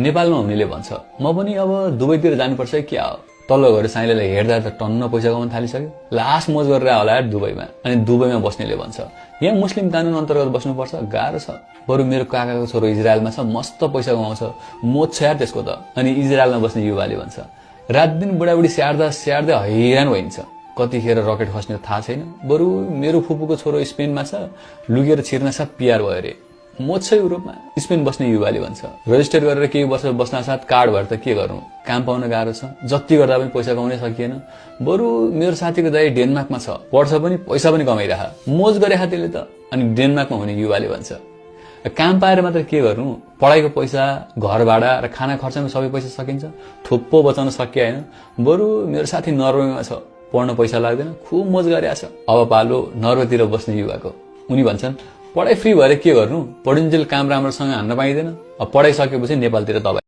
नेपालमा हुनेले भन्छ म पनि अब दुबईतिर जानुपर्छ क्या हो तल्लो घर साइलेले हेर्दा त टन्न पैसा कमाउन थालिसक्यो लास्ट मोज गरेर होला यार दुबईमा अनि दुबईमा बस्नेले भन्छ यहाँ मुस्लिम कानून अन्तर्गत बस्नुपर्छ गाह्रो छ बरु मेरो काकाको छोरो इजरायलमा छ मस्त पैसा कमाउँछ मोज छ यार त्यसको त अनि इजरायलमा बस्ने युवाले भन्छ रात दिन बुढाबुढी स्याहार्दा स्याहार्दै हैरान भइन्छ कतिखेर रकेट खस्ने थाहा छैन बरु मेरो फुपूको छोरो स्पेनमा छ लुकेर छिर्न साथ पिआर भयो रे मोज छ युरोपमा स्पेन बस्ने युवाले भन्छ रजिस्टर गरेर केही वर्ष बस्न साथ कार्ड भएर त के गर्नु काम पाउन गाह्रो छ जति गर्दा पनि पैसा कमाउनै सकिएन बरु मेरो साथीको दाइ डेनमार्कमा छ पढ्छ पनि पैसा पनि कमाइरह मोज गरे त्यसले त अनि डेनमार्कमा हुने युवाले भन्छ काम पाएर मात्र के गर्नु पढाइको पैसा घर भाडा र खाना खर्चमा सबै पैसा सकिन्छ थुप्पो बचाउन सकिएन बरु मेरो साथी नर्वेमा छ पढ्न पैसा लाग्दैन खुब मोज गरेछ अब पालो नर्वेतिर बस्ने युवाको उनी भन्छन् पढाइ फ्री भएर के गर्नु पढिन्जेल काम राम्रोसँग हान्न पाइँदैन अब पढाइ सकेपछि नेपालतिर दबाई